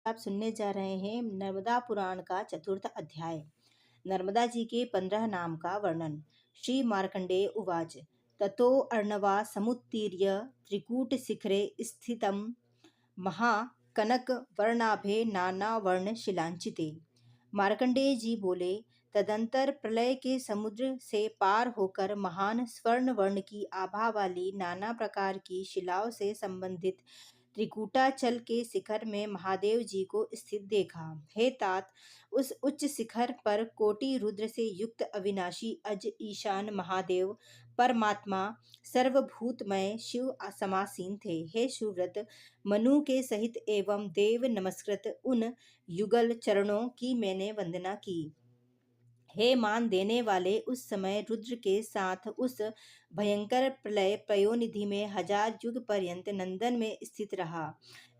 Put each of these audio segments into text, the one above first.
आप सुनने जा रहे हैं नर्मदा पुराण का चतुर्थ अध्याय। नर्मदा जी के 15 नाम का वर्णन। श्री मार्कंडेय उवाच। ततो अर्णवा समुत्तीर्य त्रिकूट शिखरे स्थितं महाकनक वर्णाभे नाना वर्ण शिलांचिते। मार्कंडेय जी बोले, तदंतर प्रलय के समुद्र से पार होकर महान स्वर्ण वर्ण की आभा वाली नाना प्रकार की शिलाओं से संबंधित त्रिकूटाचल के शिखर में महादेव जी को स्थित देखा। हे तात, उस उच्च शिखर पर कोटि रुद्र से युक्त अविनाशी अज ईशान महादेव परमात्मा सर्वभूतमय शिव समासीन थे। हे सुव्रत, मनु के सहित एवं देव नमस्कृत उन युगल चरणों की मैंने वंदना की। हे मान देने वाले, उस समय रुद्र के साथ उस भयंकर प्रलय पयोनिधि में 1000 युग पर्यंत नंदन में स्थित रहा।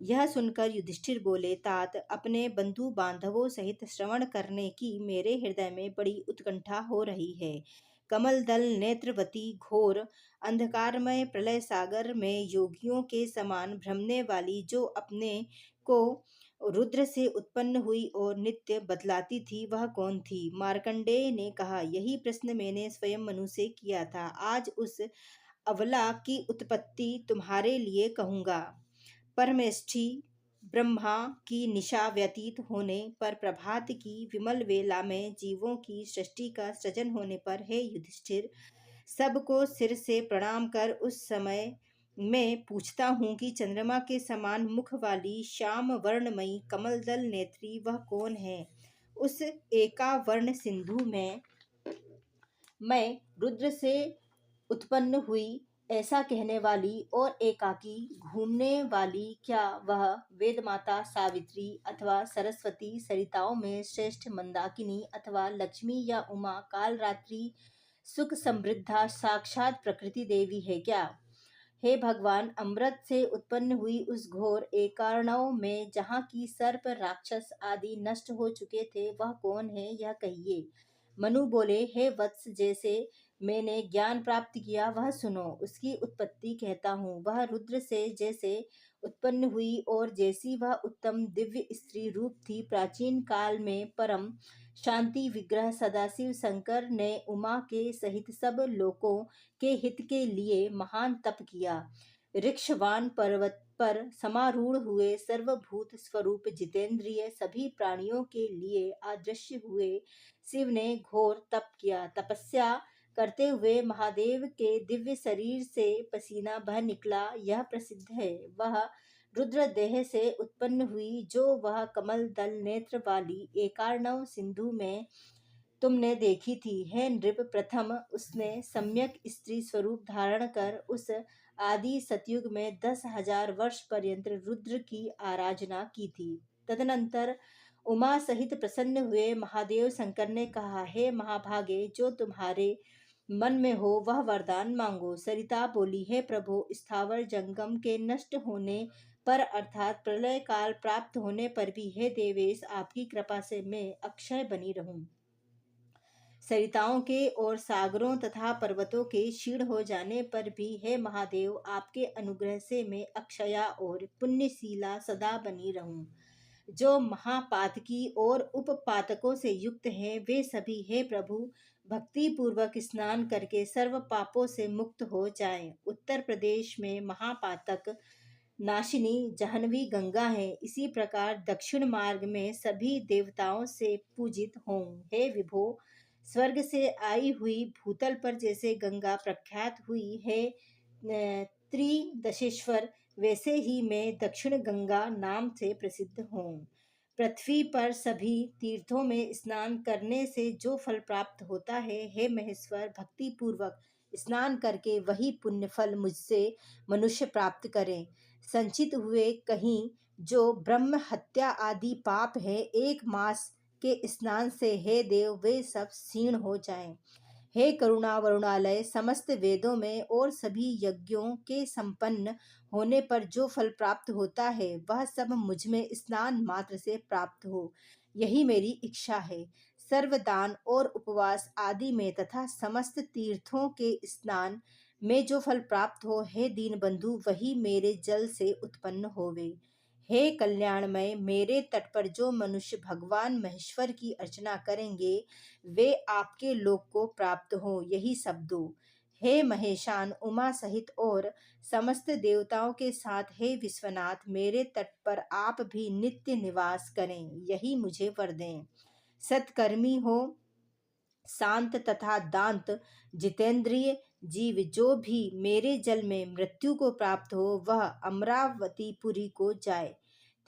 यह सुनकर युधिष्ठिर बोले, तात, अपने बंधु बांधवों सहित श्रवण करने की मेरे हृदय में बड़ी उत्कंठा हो रही है। कमल दल नेत्रवती घोर अंधकारमय प्रलय सागर में योगियों के समान भ्रमने वाली जो अपने को रुद्र से उत्पन्न हुई और नित्य बतलाती थी, वह कौन थी? मार्कंडेय ने कहा, यही प्रश्न मैंने स्वयं मनु से किया था। आज उस अवला की उत्पत्ति तुम्हारे लिए कहूँगा। परमेष्ठी ब्रह्मा की निशा व्यतीत होने पर प्रभात की विमल वेला में जीवों की सृष्टि का सृजन होने पर, हे युधिष्ठिर, सबको सिर से प्रणाम कर उस समय मैं पूछता हूँ कि चंद्रमा के समान मुख वाली श्याम वर्णमयी कमल दल नेत्री वह कौन है? उस एका वर्ण सिंधु में मैं रुद्र से उत्पन्न हुई ऐसा कहने वाली और एकाकी घूमने वाली, क्या वह वेदमाता सावित्री अथवा सरस्वती, सरिताओं में श्रेष्ठ मंदाकिनी अथवा लक्ष्मी या उमा कालरात्रि सुख समृद्धा साक्षात प्रकृति देवी है क्या? हे भगवान, अमृत से उत्पन्न हुई उस घोर एकार्णव में जहाँ की सर्प राक्षस आदि नष्ट हो चुके थे, वह कौन है, यह कहिए। मनु बोले, हे वत्स, जैसे मैंने ज्ञान प्राप्त किया वह सुनो। उसकी उत्पत्ति कहता हूँ। वह रुद्र से जैसे उत्पन्न हुई और जैसी वह उत्तम दिव्य स्त्री रूप थी, प्राचीन काल में परम शांति विग्रह सदाशिव शंकर ने उमा के सहित सब लोकों के हित के लिए महान तप किया। ऋक्षवान पर्वत पर समारूढ़ हुए सर्वभूत स्वरूप जितेंद्रिय सभी प्राणियों के लिए अदृश्य हुए शिव ने घोर तप किया। तपस्या करते हुए महादेव के दिव्य शरीर से पसीना बह निकला, यह प्रसिद्ध है। वह रुद्र देह से उत्पन्न हुई जो वह कमल दल नेत्र वाली एकार्णव सिंधु में तुमने देखी थी। हे नृप, प्रथम उसने सम्यक स्त्री स्वरूप धारण कर उस आदि सतयुग में 10,000 वर्ष पर्यंत रुद्र की आराधना की थी। तदनंतर उमा सहित प्रसन्न हुए महादेव शंकर ने कहा, हे महाभागे, जो तुम्हारे मन में हो वह वरदान मांगो। सरिता बोली, हे प्रभु, स्थावर जंगम के नष्ट होने पर अर्थात प्रलय काल प्राप्त होने पर भी, हे देवेश, आपकी कृपा से मैं अक्षय बनी रहूं। सरिताओं के और सागरों तथा पर्वतों के क्षीण हो जाने पर भी, हे महादेव, आपके अनुग्रह से मैं अक्षया और पुण्यशीला सदा बनी रहूं। जो महापातकी और उपपातकों से युक्त हैं, वे सभी, हे प्रभु, भक्ति पूर्वक स्नान करके सर्व पापों से मुक्त हो जाएं। उत्तर प्रदेश में महापातक नाशिनी जाह्नवी गंगा है। इसी प्रकार दक्षिण मार्ग में सभी देवताओं से पूजित हों। हे विभो, स्वर्ग से आई हुई भूतल पर जैसे गंगा प्रख्यात हुई है त्रिदशेश्वर, वैसे ही मैं दक्षिण गंगा नाम से प्रसिद्ध हूँ। पृथ्वी पर सभी तीर्थों में स्नान करने से जो फल प्राप्त होता है, हे महेश्वर, भक्ति पूर्वक स्नान करके वही पुण्य फल मुझसे मनुष्य प्राप्त करें। संचित हुए कहीं जो ब्रह्म हत्या आदि पाप है, 1 मास के स्नान से, हे देव, वे सब क्षीण हो जाएं। हे करुणा वरुणालय, समस्त वेदों में और सभी यज्ञों के संपन्न होने पर जो फल प्राप्त होता है, वह सब मुझ में स्नान मात्र से प्राप्त हो, यही मेरी इच्छा है। सर्वदान और उपवास आदि में तथा समस्त तीर्थों के स्नान में जो फल प्राप्त हो, हे दीनबंधु, वही मेरे जल से उत्पन्न होवे। हे कल्याणमय, मेरे तट पर जो मनुष्य भगवान महेश्वर की अर्चना करेंगे वे आपके लोक को प्राप्त हो, यही शब्दों। हे महेशान, उमा सहित और समस्त देवताओं के साथ हे विश्वनाथ, मेरे तट पर आप भी नित्य निवास करें, यही मुझे वर दें। सत्कर्मी हो, शांत तथा दांत जितेंद्रिय जीव जो भी मेरे जल में मृत्यु को प्राप्त हो वह अमरावतीपुरी को जाए।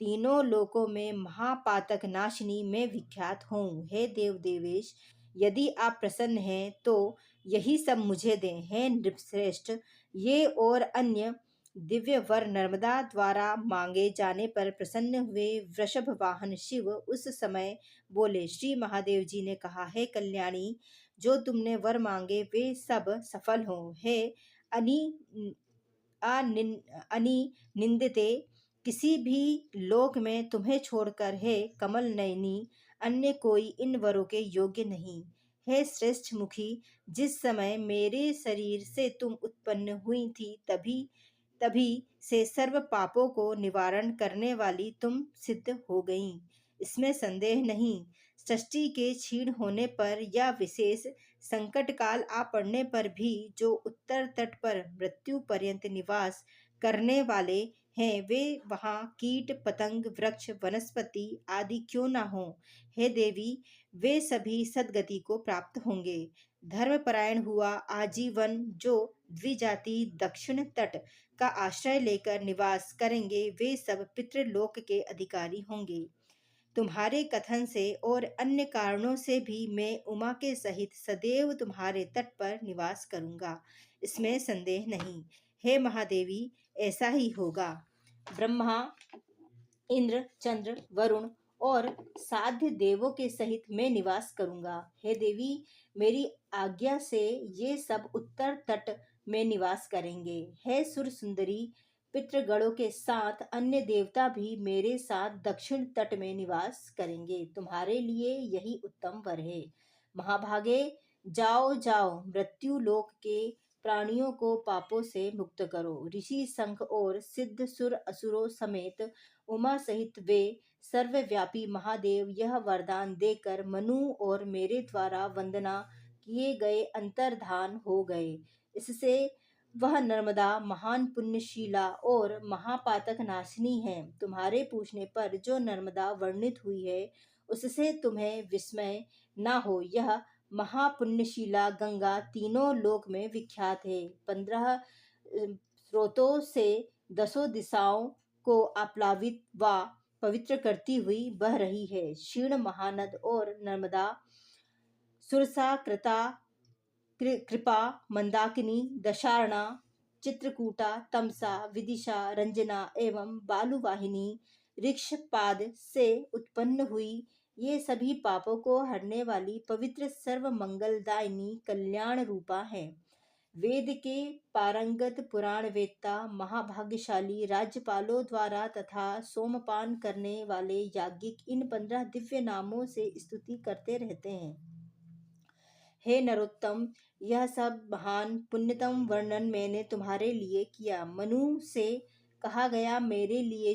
तीनों लोकों में महापातक नाशिनी में विख्यात हूँ। हे देव देवेश, यदि आप प्रसन्न हैं तो यही सब मुझे दें। हे नृपश्रेष्ठ, ये और अन्य दिव्य वर नर्मदा द्वारा मांगे जाने पर प्रसन्न हुए वृषभ वाहन शिव उस समय बोले। श्री महादेव जी ने कहा, हे कल्याणी, जो तुमने वर मांगे वे सब सफल हों। हे अनि अनिनिंदिते, किसी भी लोक में तुम्हें छोड़कर हे कमल नयनी अन्य कोई इन वरों के योग्य नहीं। हे श्रेष्ठ मुखी, जिस समय मेरे शरीर से तुम उत्पन्न हुई थी तभी तभी से सर्व पापों को निवारण करने वाली तुम सिद्ध हो गईं, इसमें संदेह नहीं। सृष्टि के क्षीण होने पर या विशेष संकट काल आ पड़ने पर भी जो उत्तर तट पर मृत्यु पर्यंत निवास करने वाले हैं वे वहाँ कीट पतंग वृक्ष वनस्पति आदि क्यों ना हो, हे देवी, वे सभी सद्गति को प्राप्त होंगे। धर्मपरायण हुआ आजीवन जो द्विजाति दक्षिण तट का आश्रय लेकर निवास करेंगे वे सब पितृलोक के अधिकारी होंगे। तुम्हारे कथन से और अन्य कारणों से भी मैं उमा के सहित सदैव तुम्हारे तट पर निवास करूंगा, इसमें संदेह नहीं। हे महादेवी, ऐसा ही होगा। ब्रह्मा, इंद्र, चंद्र, वरुण और साध्य देवों के सहित मैं निवास करूंगा। हे देवी, मेरी आज्ञा से ये सब उत्तर तट में निवास करेंगे। हे सुर सुंदरी, पितृगणों के साथ अन्य देवता भी मेरे साथ दक्षिण तट में निवास करेंगे। तुम्हारे लिए यही उत्तम वर है। महाभागे, जाओ जाओ, मृत्यु लोक के प्राणियों को पापों से मुक्त करो। ऋषि संघ और सिद्ध सुर असुरों समेत उमा सहित वे सर्वव्यापी महादेव यह वरदान देकर मनु और मेरे द्वारा वंदना किए गए अंतर्धान हो गए। इससे वह नर्मदा महान पुण्यशीला और महापातक नाशिनी है। तुम्हारे पूछने पर जो नर्मदा वर्णित हुई है उससे तुम्हें विस्मय न हो। यह महापुण्यशीला गंगा तीनों लोक में विख्यात है। 15 स्रोतों से 10 दिशाओं को आप्लावित व पवित्र करती हुई बह रही है। क्षीण महानद और नर्मदा, सुरसा, कृता, कृपा, मंदाकिनी, दशार्णा, चित्रकूटा, तमसा, विदिशा, रंजना एवं बालुवाहिनी ऋक्षपाद से उत्पन्न हुई ये सभी पापों को हरने वाली पवित्र सर्व मंगलदायिनी कल्याण रूपा है। वेद के पारंगत पुराण वेत्ता महाभाग्यशाली राज्यपालों द्वारा तथा सोमपान करने वाले याज्ञिक इन 15 दिव्य नामों से स्तुति करते रहते हैं। हे नरोत्तम, यह सब महान पुण्यतम वर्णन मैंने तुम्हारे लिए किया। मनु से कहा गया, मेरे लिए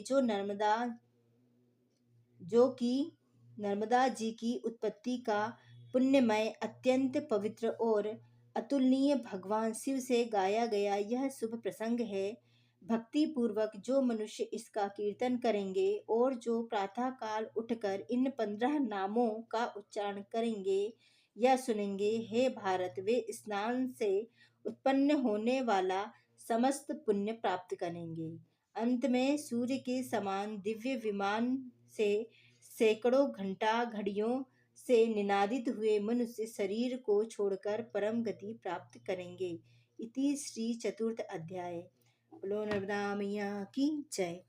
जो कि नर्मदा जी की उत्पत्ति का पुण्यमय अत्यंत पवित्र और अतुलनीय भगवान शिव से गाया गया यह शुभ प्रसंग है। भक्ति पूर्वक जो मनुष्य इसका कीर्तन करेंगे और जो प्रातः काल उठकर इन 15 नामों का उच्चारण करेंगे या सुनेंगे, हे भारत, वे स्नान से उत्पन्न होने वाला समस्त पुण्य प्राप्त करेंगे। अंत में सूर्य के समान दिव्य विमान से सैकड़ों घंटा घड़ियों से निनादित हुए मनुष्य शरीर को छोड़कर परम गति प्राप्त करेंगे। इति श्री चतुर्थ अध्याय। बोलो नर्मदा मैया की जय।